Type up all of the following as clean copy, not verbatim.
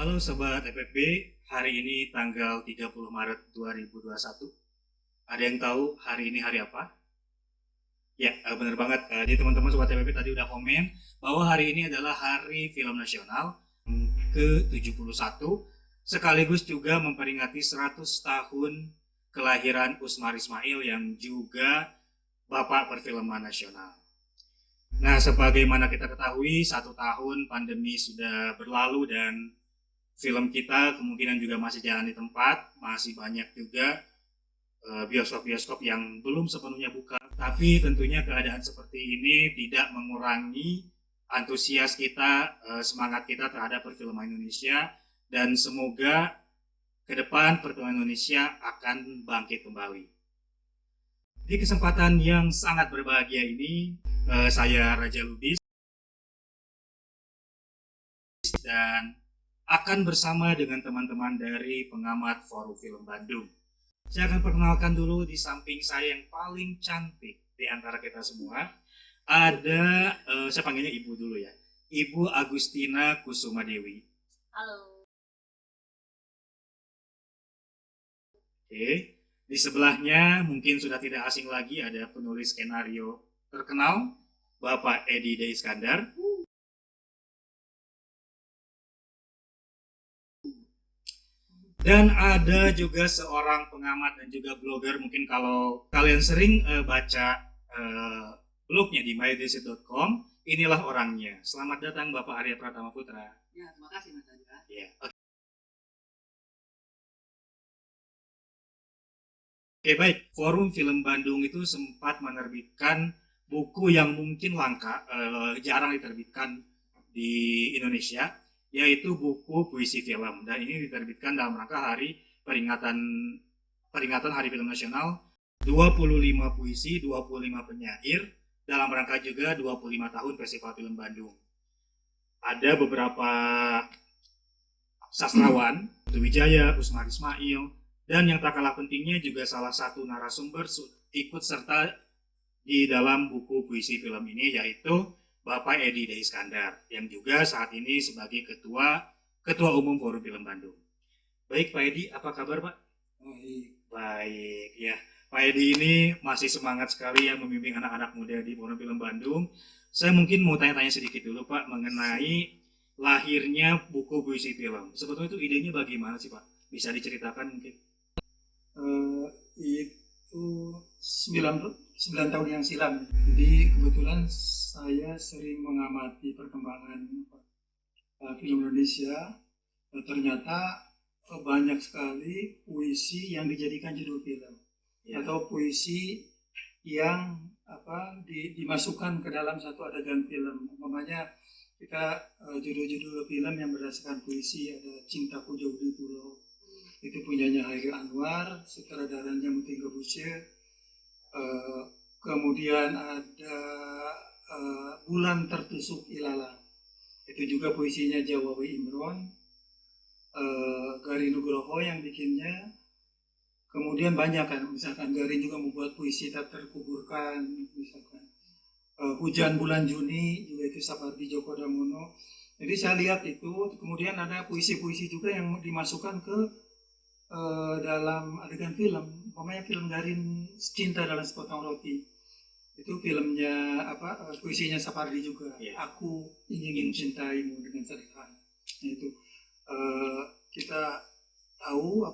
Halo Sobat EPB, hari ini tanggal 30 Maret 2021. Ada yang tahu hari ini hari apa? Ya, benar banget. Jadi teman-teman Sobat EPB tadi udah komen bahwa hari ini adalah Hari Film Nasional ke-71, sekaligus juga memperingati 100 tahun kelahiran Usmar Ismail yang juga Bapak Perfilman Nasional. Nah, sebagaimana kita ketahui, 1 tahun pandemi sudah berlalu dan film kita kemungkinan juga masih jalan di tempat, masih banyak juga bioskop-bioskop yang belum sepenuhnya buka. Tapi tentunya keadaan seperti ini tidak mengurangi antusias kita, semangat kita terhadap perfilman Indonesia, dan semoga ke depan perfilman Indonesia akan bangkit kembali. Di kesempatan yang sangat berbahagia ini, saya Raja Lubis dan akan bersama dengan teman-teman dari pengamat Forum Film Bandung. Saya akan perkenalkan dulu di samping saya yang paling cantik di antara kita semua. Ada, saya panggilnya Ibu dulu ya. Ibu Agustina Kusuma Dewi. Halo. Oke. Di sebelahnya mungkin sudah tidak asing lagi ada penulis skenario terkenal, Bapak Edi D. Iskandar. Dan ada juga seorang pengamat dan juga blogger, mungkin kalau kalian sering baca blognya di mydesit.com, inilah orangnya. Selamat datang Bapak Arya Pratama Putra. Ya, terima kasih Mas Adira. Ya, Oke, baik. Forum Film Bandung itu sempat menerbitkan buku yang mungkin langka, jarang diterbitkan di Indonesia, yaitu buku puisi film. Dan ini diterbitkan dalam rangka peringatan Hari Film Nasional, 25 puisi, 25 penyair, dalam rangka juga 25 tahun Festival Film Bandung. Ada beberapa sastrawan, Wijaya, Usmar Ismail, dan yang tak kalah pentingnya juga salah satu narasumber ikut serta di dalam buku puisi film ini, yaitu Bapak Edi D. Iskandar, yang juga saat ini sebagai Ketua Umum Forum Film Bandung. Baik Pak Edi, apa kabar Pak? Baik, ya. Pak Edi ini masih semangat sekali ya membimbing anak-anak muda di Forum Film Bandung. Saya mungkin mau tanya-tanya sedikit dulu Pak mengenai lahirnya buku puisi film. Sebetulnya itu idenya bagaimana sih Pak? Bisa diceritakan mungkin? Itu 9 tahun yang silam. Jadi kebetulan saya sering mengamati perkembangan film Indonesia. Ternyata banyak sekali puisi yang dijadikan judul film, atau puisi yang dimasukkan ke dalam satu adegan film. Umpamanya kita judul-judul film yang berdasarkan puisi ada Cintaku Jauh di Pulau, itu punyanya Hairil Anwar, sutradaranya Muti Gabusye. Kemudian ada Bulan Tertusuk Ilalang, itu juga puisinya Jawawi Imron, Gari Nugroho yang bikinnya. Kemudian banyak kan, misalkan Garin juga membuat puisi Tak Terkuburkan, misalkan Hujan Bulan Juni juga itu Sapardi Djoko Damono. Jadi saya lihat itu. Kemudian ada puisi-puisi juga yang dimasukkan ke dalam adegan film. Umpamanya film Garin Cinta Dalam Sepotong Roti, itu filmnya puisinya Sapardi juga. Aku ingin mencintaimu dengan sederhana. Nah, itu kita tahu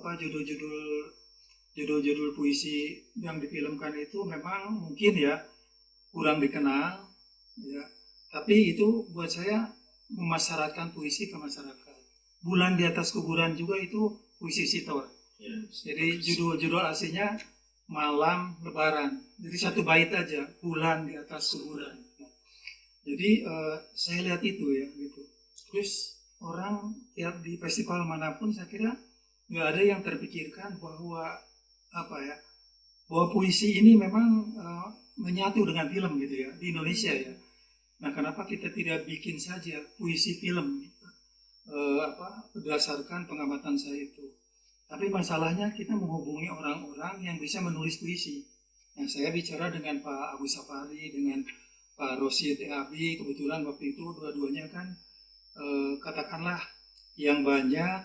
judul-judul puisi yang difilmkan itu memang mungkin ya kurang dikenal ya, tapi itu buat saya memasyaratkan puisi ke masyarakat. Bulan di Atas Kuburan juga itu puisi Sitor. Jadi judul aslinya Malam Lebaran. Jadi satu bait aja, Bulan di Atas Kuburan. Jadi saya lihat itu ya gitu. Terus orang tiap di festival manapun saya kira nggak ada yang terpikirkan bahwa bahwa puisi ini memang menyatu dengan film gitu ya di Indonesia ya. Nah, kenapa kita tidak bikin saja puisi film berdasarkan pengamatan saya itu. Tapi masalahnya kita menghubungi orang-orang yang bisa menulis puisi. Nah, saya bicara dengan Pak Agus Safari, dengan Pak Rosid Eabi, kebetulan waktu itu dua-duanya kan katakanlah yang banyak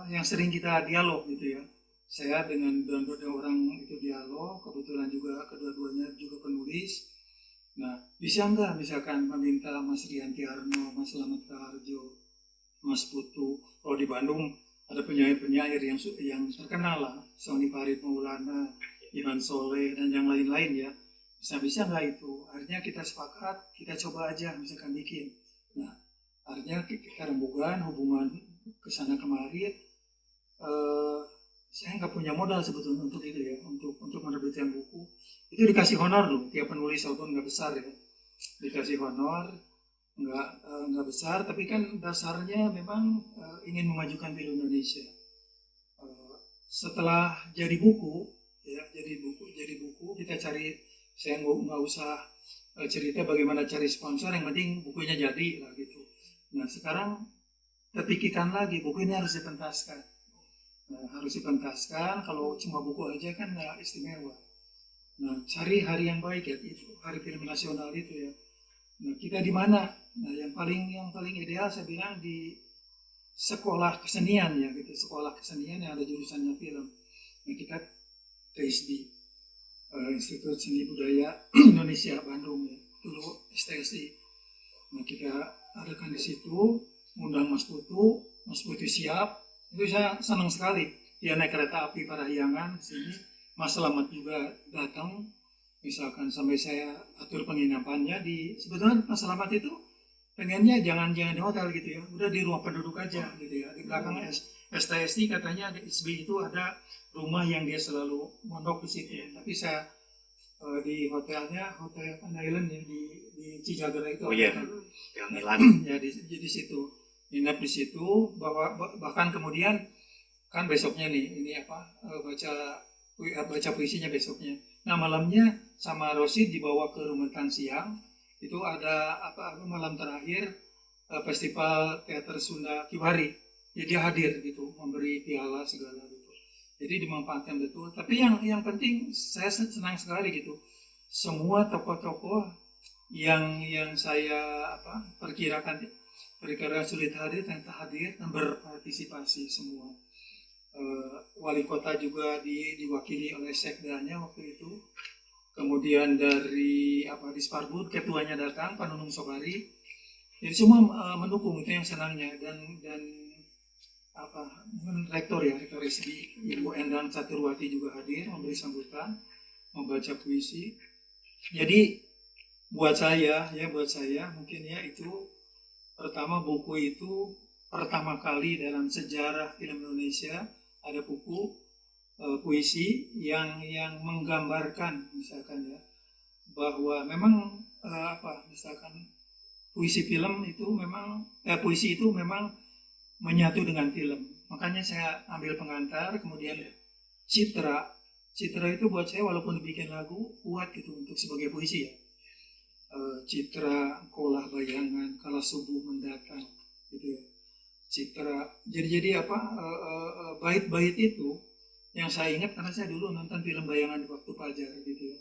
yang sering kita dialog gitu ya. Saya dengan dua orang itu dialog, kebetulan juga kedua-duanya juga penulis. Nah, bisa nggak misalkan meminta Mas Rianti Arno, Mas Slamet Raharjo, Mas Putu, kalau di Bandung ada penyair-penyair yang terkenal lah, Sony Farid Maulana, Iman Soleh, dan yang lain-lain ya. Bisa-bisa nggak itu? Akhirnya kita sepakat, kita coba aja misalkan bikin. Nah, akhirnya kita rembukan hubungan kesana kemari. Saya nggak punya modal sebetulnya untuk itu ya, untuk menerbitkan buku. Itu dikasih honor loh, tiap penulis walaupun nggak besar ya, dikasih honor, nggak besar, tapi kan dasarnya memang ingin memajukan film Indonesia. Setelah jadi buku, ya jadi buku kita cari, saya nggak usah cerita bagaimana cari sponsor, yang penting bukunya jadi lah gitu. Nah sekarang terpikirkan lagi, buku ini harus dipentaskan. Nah, harus dipentaskan, kalau cuma buku aja kan nggak istimewa. Nah, cari hari yang baik ya, itu hari film nasional itu ya. Nah, kita di mana? Nah, yang paling ideal saya bilang di sekolah kesenian ya, gitu. Sekolah kesenian yang ada jurusannya film. Nah, kita TSB, Institut Seni Budaya Indonesia Bandung ya, dulu STSI. Nah, kita adakan di situ, undang Mas Putu siap. Itu saya senang sekali. Dia naik kereta api Parahyangan ke sini. Mas Slamet juga datang. Misalkan sampai saya atur penginapannya sebetulnya Mas Slamet itu pengennya jangan di hotel gitu ya. Udah di rumah penduduk aja gitu ya. Di belakang STSI katanya di SB itu ada rumah yang dia selalu mondok di situ. Tapi saya di hotelnya, Hotel Island ya di Cijagra itu. Oh iya, yang Milan. Ya di situ. Nginep di situ, bahkan kemudian kan besoknya nih ini baca puisinya besoknya. Nah malamnya sama Rosid dibawa ke Rumetan siang, itu ada malam terakhir festival teater Sunda Kiwari. Jadi dia hadir gitu, memberi piala segala gitu. Jadi dimanfaatkan betul. Tapi yang penting saya senang sekali gitu. Semua tokoh-tokoh yang saya perkirakan sulit hadir ternyata hadir dan berpartisipasi semua. Wali kota juga diwakili oleh sekdanya waktu itu. Kemudian dari Disparbud ketuanya datang, Pak Nunung Sobari. Jadi semua mendukung, itu yang senangnya. Dan rektor SB Ibu Endang Caturwati juga hadir memberi sambutan, membaca puisi. Jadi buat saya mungkin ya itu pertama, buku itu pertama kali dalam sejarah film Indonesia ada buku puisi yang menggambarkan misalkan ya bahwa memang misalkan puisi itu memang menyatu dengan film. Makanya saya ambil pengantar, kemudian citra itu buat saya walaupun dibikin lagu kuat gitu untuk sebagai puisi ya. Citra kolah bayangan kala subuh mendatang gitu ya. Citra jadi bait-bait itu yang saya ingat karena saya dulu nonton film bayangan di waktu Fajar gitu ya.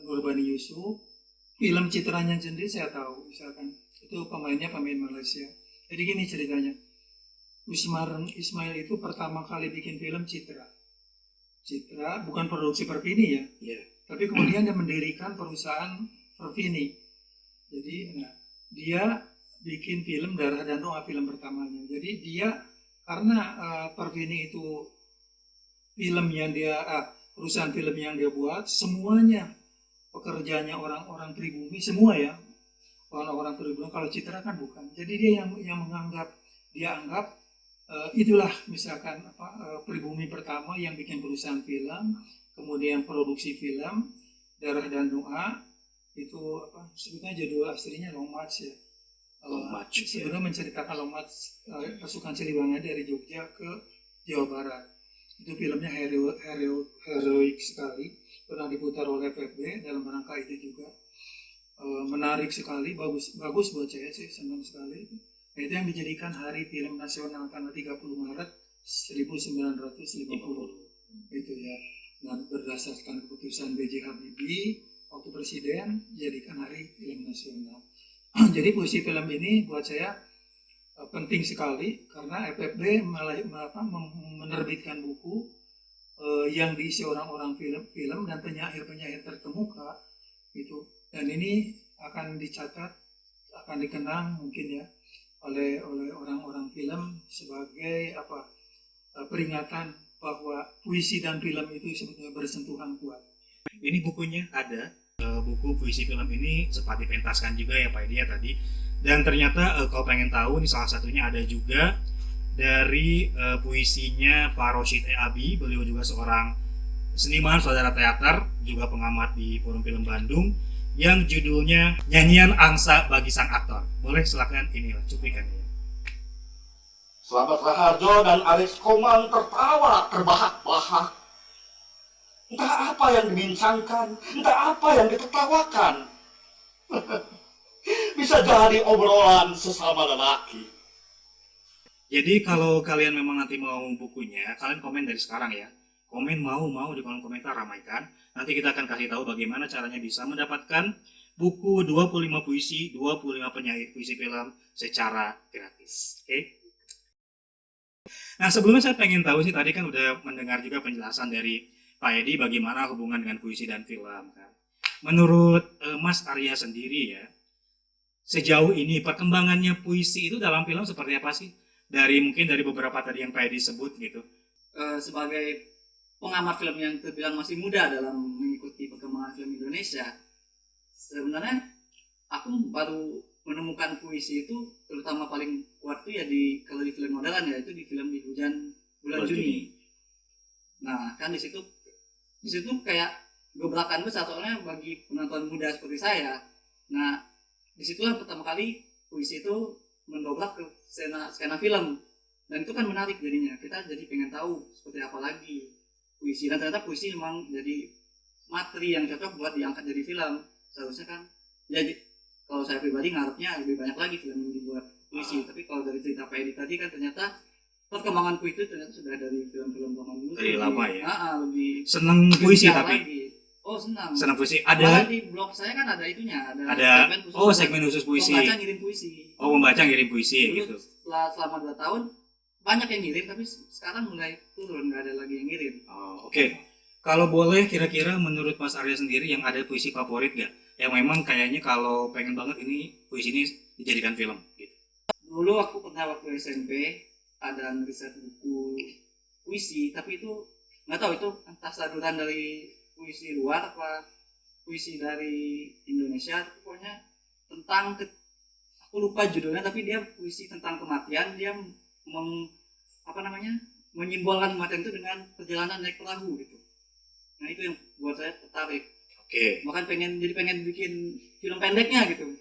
Nurbani Yusuf, film citranya sendiri saya tahu, misalkan itu pemainnya pemain Malaysia. Jadi gini ceritanya, Ismail itu pertama kali bikin film Citra bukan produksi Pervini ya, tapi kemudian dia mendirikan perusahaan Pervini. Jadi dia bikin film Darah dan Doa, film pertamanya. Jadi dia karena Pervini itu perusahaan film yang dia buat semuanya pekerjaannya orang-orang pribumi semua ya, orang-orang pribumi. Kalau Citra kan bukan. Jadi dia yang anggap itulah misalkan pribumi pertama yang bikin perusahaan film, kemudian produksi film Darah dan Doa. Itu sebetulnya judul aslinya Lomats ya. Sebenarnya menceritakan Lomats pasukan Siliwangi dari Jogja ke Jawa Barat. Itu filmnya heroik sekali, pernah diputar oleh FFB dalam rangka itu juga. Menarik sekali, bagus buat saya sih, senang sekali. Nah, itu yang dijadikan Hari Film Nasional tanggal 30 Maret 1950 itu ya. Dan berdasarkan keputusan B.J. Habibie waktu presiden, dijadikan Hari Film Nasional. Jadi puisi film ini buat saya penting sekali karena FFB menerbitkan buku yang diisi orang-orang film dan penyair-penyair terkemuka itu, dan ini akan dicatat, akan dikenang mungkin ya oleh orang-orang film sebagai peringatan bahwa puisi dan film itu sebetulnya bersentuhan kuat. Ini bukunya ada, buku puisi film ini sempat dipentaskan juga ya Pak Edi ya tadi. Dan ternyata kalau pengen tahu nih salah satunya ada juga dari puisinya Pak Rosyid E. Abi. Beliau juga seorang seniman, saudara teater, juga pengamat di Forum Film Bandung, yang judulnya Nyanyian Angsa Bagi Sang Aktor. Boleh silakan inilah cuplikannya. Selamat Raharjo dan Alex Komang tertawa terbahak-bahak. Entah apa yang dibincangkan, entah apa yang ditertawakan. Bisa jadi obrolan sesama lelaki. Jadi kalau kalian memang nanti mau bukunya, kalian komen dari sekarang ya. Komen mau di kolom komentar, ramaikan. Nanti kita akan kasih tahu bagaimana caranya bisa mendapatkan buku 25 puisi, 25 penyair puisi film secara gratis. Oke? Nah sebelumnya saya pengen tahu sih, tadi kan udah mendengar juga penjelasan dari Pak Edi bagaimana hubungan dengan puisi dan film kan. Menurut Mas Arya sendiri ya, sejauh ini perkembangannya puisi itu dalam film seperti apa sih? Mungkin dari beberapa tadi yang Pak Edi sebut gitu. Sebagai pengamat film yang terbilang masih muda dalam mengikuti perkembangan film Indonesia, sebenarnya aku baru menemukan puisi itu terutama paling kuat tuh ya kalau di film modern ya, itu di film Di Hujan Bulan Juni. Nah kan di situ kayak gebrakan besar soalnya bagi penonton muda seperti saya. Nah disitulah pertama kali puisi itu mendobrak ke skena film, dan itu kan menarik jadinya, kita jadi pengen tahu seperti apa lagi puisi, dan ternyata puisi memang jadi materi yang cocok buat diangkat jadi film. Seharusnya kan jadi kalau saya pribadi ngarepnya lebih banyak lagi film yang dibuat puisi, tapi kalau dari cerita Pak Edi tadi kan ternyata perkembangan puisi itu ternyata sudah dari film-film zaman dulu. Dari lama ya. Lebih seneng puisi tapi. Lagi. Oh senang. Senang puisi. Ada di blog saya kan ada itunya, ada segmen khusus puisi. Membaca ngirim puisi. Oh membaca ngirim puisi Dulu, gitu. Selama 2 tahun banyak yang ngirim, tapi sekarang mulai turun, nggak ada lagi yang ngirim. Oh, oke. Kalau boleh kira-kira menurut Mas Arya sendiri yang ada puisi favorit nggak? Yang memang kayaknya kalau pengen banget ini puisi ini dijadikan film gitu. Dulu aku pernah waktu SMP ada riset buku puisi, tapi itu nggak tahu itu entah saduran dari puisi luar apa puisi dari Indonesia. Pokoknya tentang aku lupa judulnya, tapi dia puisi tentang kematian. Dia menyimbolkan kematian itu dengan perjalanan naik perahu gitu. Nah itu yang buat saya tertarik. Oke. Bahkan pengen bikin film pendeknya gitu.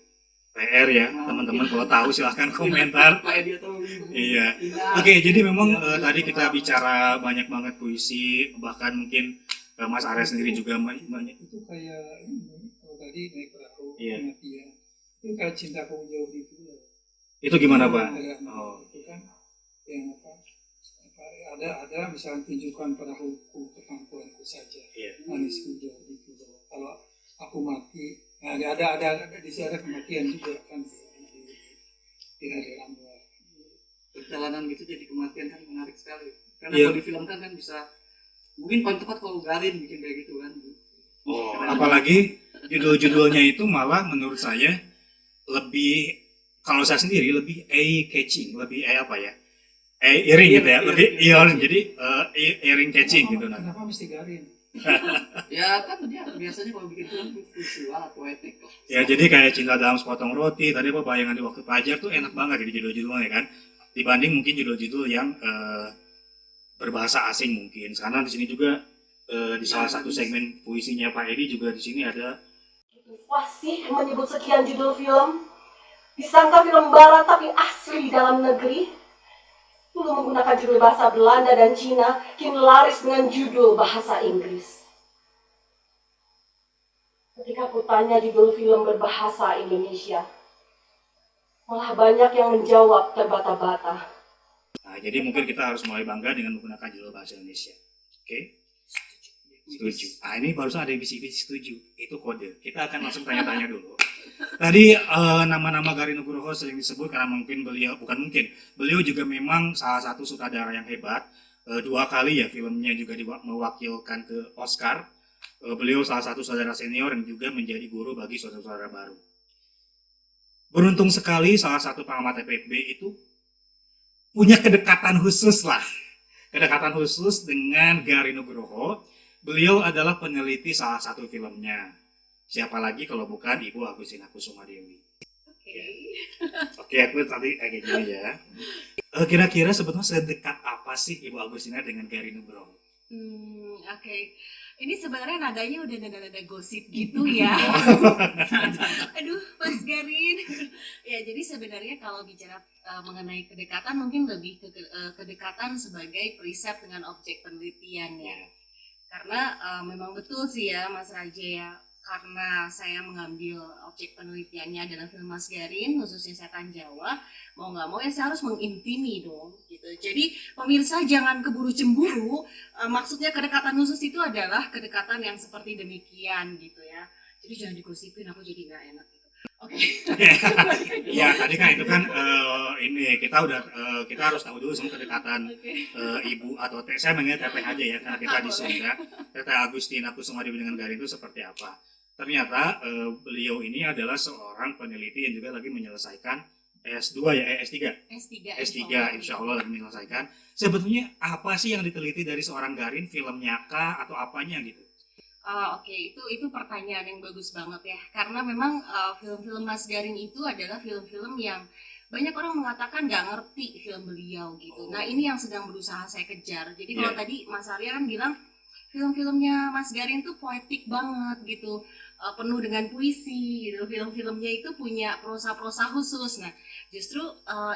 PR ya teman-teman, kalau tahu silahkan komentar. Pak Edi atau Ibu. Iya. Oke, jadi memang tadi kita bicara banyak banget puisi, bahkan mungkin Mas Arya sendiri juga banyak. Itu kayak ini, kalau tadi naik perahu, Iya. kematian. Itu kayak Cintaku Jauh di Pulau. Itu gimana Pak? Oh. Itu kan yang ada misalnya tunjukkan perahuku kemampuanku saja, Iya. manisku jauh di pulau. Kalau aku mati, nah ada di sini ada kematian juga kan di hari Ramuan. Perjalanan gitu jadi kematian kan menarik sekali. Karena Iya. kalau difilmkan kan bisa, mungkin paling tepat kalau Garin bikin kayak gitu kan. Oh, apalagi judul-judulnya itu malah menurut saya lebih, kalau saya sendiri lebih eye-catching, lebih apa ya? Earring gitu ya, lebih earring, jadi earring catching gitu. Nah. Kenapa mesti Garin? Ya kan dia biasanya kalau bikin film visual atau poetik lah. Ya jadi kayak Cinta Dalam Sepotong Roti, tadi apa Bayangan di Waktu Fajar tuh enak banget jadi judul-judulnya kan, dibanding mungkin judul-judul yang berbahasa asing mungkin. Karena di sini juga di salah satu segmen puisinya Pak Edi juga di sini ada. Fasih menyebut sekian judul film, disangka film barat tapi asli dalam negeri. Dulu menggunakan judul bahasa Belanda dan Cina, kini laris dengan judul bahasa Inggris. Ketika aku tanya judul film berbahasa Indonesia, malah banyak yang menjawab terbata-bata. Nah, jadi mungkin kita harus mulai bangga dengan menggunakan judul bahasa Indonesia. Oke? Setuju. Nah, ini barusan ada yang bisik-bisik setuju. Itu kode. Kita akan langsung tanya-tanya dulu. Tadi nama-nama Garin Nugroho sering disebut karena beliau juga memang salah satu sutradara yang hebat. 2 kali ya filmnya juga mewakilkan ke Oscar. Beliau salah satu sutradara senior yang juga menjadi guru bagi sutradara baru. Beruntung sekali salah satu pengamat FFB itu punya kedekatan khusus lah. Kedekatan khusus dengan Garin Nugroho. Beliau adalah peneliti salah satu filmnya. Siapa lagi kalau bukan Ibu Agustina Kusumadewi. Oke, aku tadi kayak gini ya. Kira-kira sebetulnya sedekat apa sih Ibu Agustina dengan Garin Nugroho? Oke. Ini sebenarnya nadanya udah nada-nada gosip gitu ya. Aduh, Mas Garin. Ya, jadi sebenarnya kalau bicara mengenai kedekatan mungkin lebih ke kedekatan sebagai periset dengan objek penelitian ya. Karena memang betul sih ya Mas Raja ya. Karena saya mengambil objek penelitiannya adalah film Mas Garin, khususnya Setan Jawa, mau nggak mau ya saya harus mengintimi dong, gitu. Jadi pemirsa jangan keburu cemburu, maksudnya kedekatan khusus itu adalah kedekatan yang seperti demikian, gitu ya. Jadi jangan digosipin, aku jadi nggak enak gitu. Oke. Ya tadi kan itu kan ini kita harus tahu dulu sama kedekatan Ibu atau saya manggilnya Teteh aja ya karena kita di Sunda. Teteh Agustina Kusumadewi dengan Garin itu seperti apa? Ternyata beliau ini adalah seorang peneliti yang juga lagi menyelesaikan S2 ya, S3 insya Allah lagi menyelesaikan. Sebetulnya apa sih yang diteliti dari seorang Garin, filmnya kah atau apanya gitu? Oke, itu pertanyaan yang bagus banget ya. Karena memang film-film Mas Garin itu adalah film-film yang banyak orang mengatakan nggak ngerti film beliau gitu. Nah ini yang sedang berusaha saya kejar. Jadi kalau tadi Mas Arya kan bilang film-filmnya Mas Garin tuh poetik banget gitu, penuh dengan puisi gitu. Film-filmnya itu punya prosa-prosa khusus. Nah justru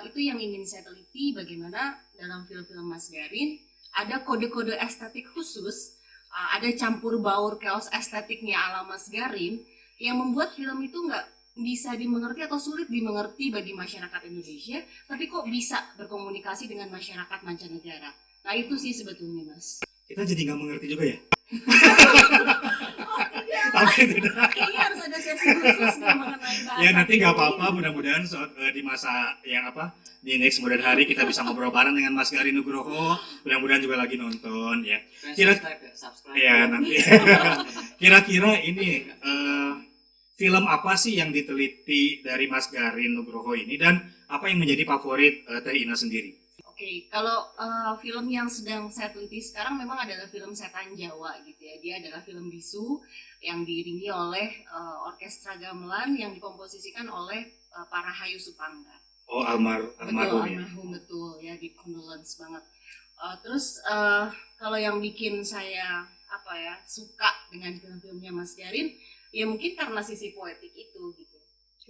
itu yang ingin saya teliti, bagaimana dalam film-film Mas Garin ada kode-kode estetik khusus, ada campur baur chaos estetiknya ala Mas Garin yang membuat film itu nggak bisa dimengerti atau sulit dimengerti bagi masyarakat Indonesia, tapi kok bisa berkomunikasi dengan masyarakat mancanegara. Nah itu sih sebetulnya Mas. Kita jadi nggak mengerti juga ya? Tapi tidak. Kayaknya harus ada sesi khusus nih mengenai bahasa. Ya nanti nggak apa-apa, mudah-mudahan di masa yang di next kemudian hari kita bisa ngobrol bareng dengan Mas Garin Nugroho. Mudah-mudahan juga lagi nonton ya. Subscribe. Ya nanti. Kira-kira ini film apa sih yang diteliti dari Mas Garin Nugroho ini dan apa yang menjadi favorit Teh Ina sendiri? Oke, kalau film yang sedang saya teliti sekarang memang adalah film Setan Jawa gitu ya. Dia adalah film bisu yang diiringi oleh orkestra gamelan yang dikomposisikan oleh para Hayu Supangga. Oh, almarhum ya. Betul ya, di condolence banget. Terus kalau yang bikin saya suka dengan film-filmnya Mas Garin, ya mungkin karena sisi poetik itu gitu.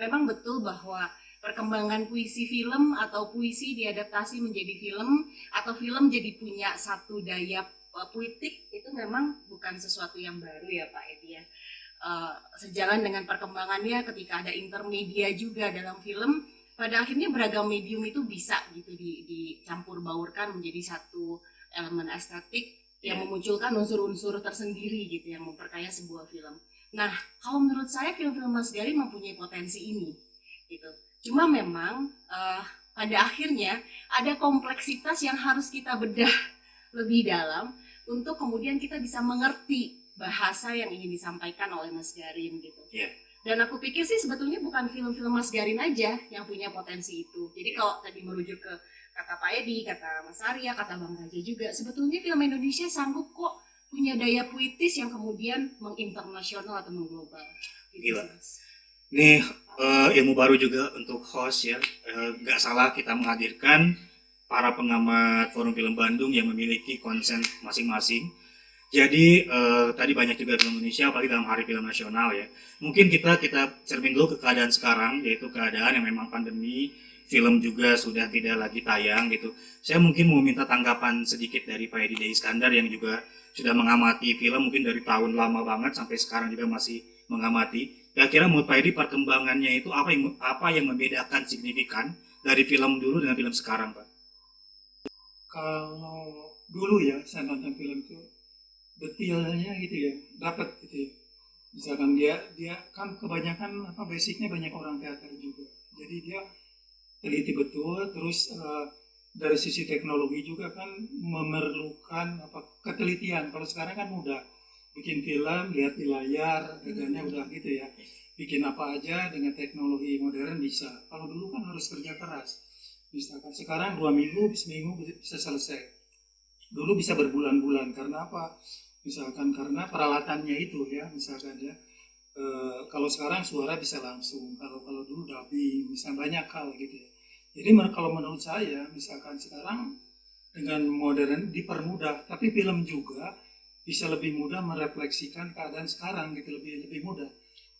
Memang betul bahwa perkembangan puisi film atau puisi diadaptasi menjadi film atau film jadi punya satu daya puitik itu memang bukan sesuatu yang baru ya Pak Edi ya. Sejalan dengan perkembangannya ketika ada intermedia juga dalam film, pada akhirnya beragam medium itu bisa gitu dicampur baurkan menjadi satu elemen estetik yang memunculkan unsur-unsur tersendiri gitu yang memperkaya sebuah film. Nah, kalau menurut saya film-film Mas Garin mempunyai potensi ini gitu. Cuma memang pada akhirnya ada kompleksitas yang harus kita bedah lebih dalam untuk kemudian kita bisa mengerti bahasa yang ingin disampaikan oleh Mas Garin gitu. Yeah. Dan aku pikir sih sebetulnya bukan film-film Mas Garin aja yang punya potensi itu. Jadi kalau tadi merujuk ke kata Pak Edi, kata Mas Arya, kata Bang Raja juga, sebetulnya film Indonesia sanggup kok punya daya puitis yang kemudian menginternasional atau mengglobal. Gitu, Gila. Nih ilmu baru juga untuk host ya. Gak salah kita menghadirkan para pengamat Forum Film Bandung yang memiliki konsen masing-masing. Jadi tadi banyak juga film Indonesia, apalagi dalam Hari Film Nasional ya. Mungkin kita cermin dulu ke keadaan sekarang, yaitu keadaan yang memang pandemi, film juga sudah tidak lagi tayang gitu. Saya mungkin mau minta tanggapan sedikit dari Pak Edi D. Iskandar yang juga sudah mengamati film mungkin dari tahun lama banget sampai sekarang juga masih mengamati. Kira-kira menurut Pak Edi perkembangannya itu apa yang membedakan signifikan dari film dulu dengan film sekarang, Pak? Kalau dulu ya saya nonton film itu detailnya gitu ya dapat gitu ya. Misalkan dia dia kan kebanyakan basicnya banyak orang teater juga. Jadi dia teliti betul, terus dari sisi teknologi juga kan memerlukan ketelitian. Kalau sekarang kan mudah bikin film, lihat di layar, adegannya udah gitu ya. Bikin apa aja dengan teknologi modern bisa. Kalau dulu kan harus kerja keras. Misalkan sekarang 2 minggu, seminggu bisa selesai. Dulu bisa berbulan-bulan karena apa? Misalkan karena peralatannya itu ya, misalkan ya. Kalau sekarang suara bisa langsung, kalau dulu dubbing, bisa banyak hal gitu ya. Jadi kalau menurut saya, misalkan sekarang dengan modern dipermudah, tapi film juga bisa lebih mudah merefleksikan keadaan sekarang gitu, lebih mudah.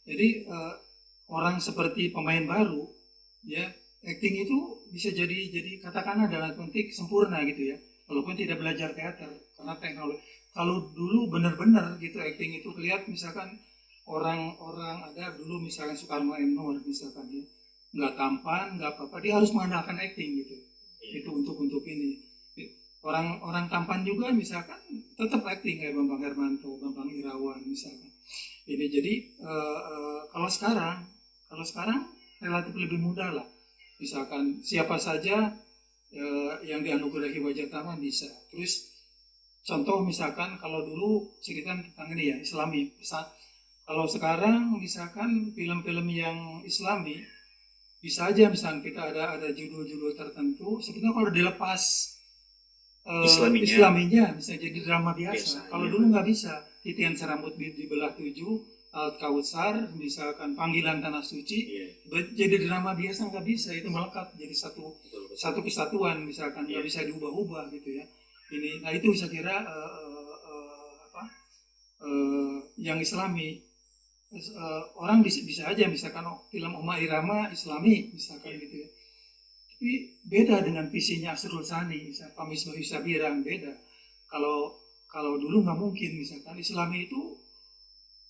Jadi orang seperti pemain baru, ya acting itu bisa jadi katakanlah dalam konteks sempurna gitu ya, walaupun tidak belajar teater karena teknologi. Kalau dulu benar-benar gitu acting itu lihat misalkan orang-orang ada dulu misalkan Soekarno Nur misalkan ya, nggak tampan, nggak apa-apa, dia harus mengandalkan acting gitu. Itu untuk ini. Orang tampan juga misalkan tetap acting kayak Bambang Hermanto, Bambang Irawan misalkan. Ini jadi kalau sekarang relatif lebih mudah lah. Misalkan siapa saja yang dianugerahi wajah tampan bisa. Terus contoh misalkan kalau dulu cerita tentang ini ya Islami. Kalau sekarang misalkan film-film yang Islami bisa aja misalnya kita ada judul-judul tertentu sebetulnya kalau dilepas Islaminya bisa jadi drama biasa. Kalau dulu nggak bisa, titian serambut dibelah 7, Al Kautsar, misalkan Panggilan Tanah Suci, jadi drama biasa nggak bisa, itu melekat jadi satu kesatuan misalkan nggak bisa diubah-ubah gitu ya. Ini, nah itu saya kira yang Islami. Orang bisa aja misalkan film Oma Irama Islami misalkan gitu ya, tapi beda dengan visinya Asrul Sani, misalkan Pak Misbah Sabirang beda. Kalau dulu nggak mungkin misalkan Islami itu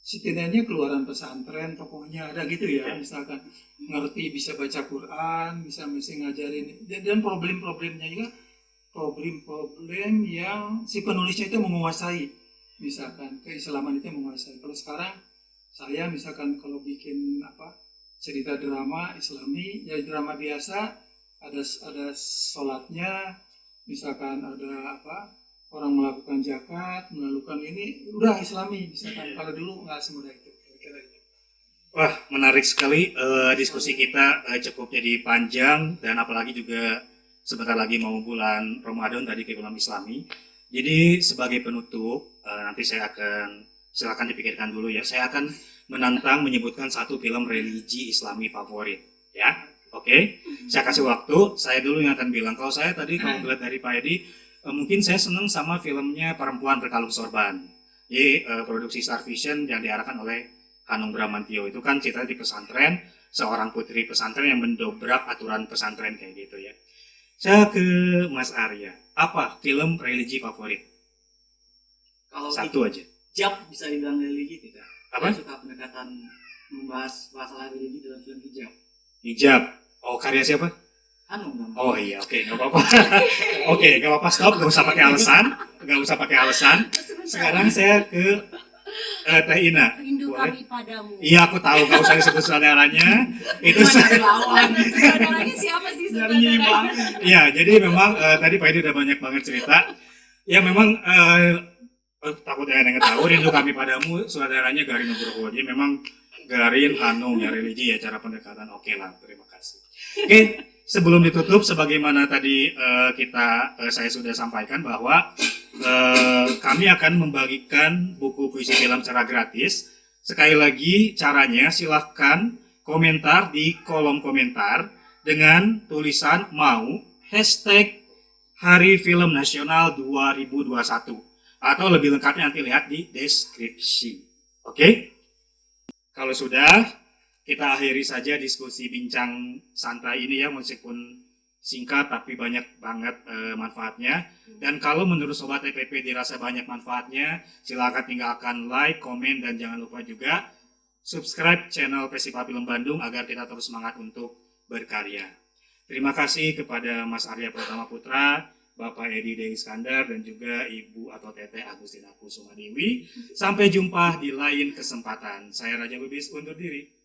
setidaknya keluaran pesantren tokohnya ada gitu ya, misalkan ngerti bisa baca Quran, bisa mesti ngajarin, dan problem-problemnya juga problem yang si penulisnya itu menguasai, misalkan keislaman itu menguasai. Kalau sekarang saya misalkan kalau bikin cerita drama Islami ya drama biasa, ada sholatnya, misalkan ada orang melakukan zakat, melakukan ini udah Islami misalkan. Kalau dulu nggak semudah itu kira-kira itu. Wah, menarik sekali diskusi kita, cukup jadi panjang dan apalagi juga sebentar lagi mau bulan Ramadan tadi ke film Islami. Jadi sebagai penutup nanti saya akan silakan dipikirkan dulu ya. Saya akan menantang menyebutkan satu film religi Islami favorit, ya. Oke. Saya kasih waktu. Saya dulu yang akan bilang. Kalau saya tadi kalau melihat dari Pak Edi, mungkin saya senang sama filmnya Perempuan Berkalung Sorban. Ini produksi Star Vision yang diarahkan oleh Hanung Bramantyo. Itu kan cerita di pesantren, seorang putri pesantren yang mendobrak aturan pesantren kayak gitu ya. Saya ke Mas Arya. Apa film religi favorit? Kalau Satu aja. hijab bisa dibilang religi tidak? Apa? Saya suka pendekatan membahas masalah religi dalam film hijab. Hijab. Oh, karya siapa? Hanung dong. Oh iya, oke, nggak apa-apa. Oke, nggak apa-apa, stop, nggak usah pakai alasan. Sekarang saya ke Teh Ina. Rindu Boleh? kami padamu. Iya, aku tahu, nggak usah disebut saudaranya. Itu Saudaranya siapa sih saudaranya? Iya, jadi memang tadi Pak Edi udah banyak banget cerita. Ya memang takut ada yang tahu, Rindu Kami Padamu saudaranya Garin Nugroho. Jadi memang Garin, Hanung ya, religi ya, cara pendekatan. Oke lah, terima kasih. Oke, sebelum ditutup, sebagaimana tadi saya sudah sampaikan bahwa kami akan membagikan buku puisi film secara gratis. Sekali lagi caranya silahkan komentar di kolom komentar dengan tulisan mau hashtag Hari Film Nasional 2021 atau lebih lengkapnya nanti lihat di deskripsi. Oke? Kalau sudah, kita akhiri saja diskusi bincang santai ini ya, meskipun singkat tapi banyak banget manfaatnya. Dan kalau menurut Sobat EPP dirasa banyak manfaatnya, silakan tinggalkan like, komen, dan jangan lupa juga subscribe channel Festival Film Bandung agar kita terus semangat untuk berkarya. Terima kasih kepada Mas Arya Pratama Putra, Bapak Edi D. Iskandar, dan juga Ibu atau Teteh Agustina Kusuma Dewi. Sampai jumpa di lain kesempatan. Saya Raja Bebis undur diri.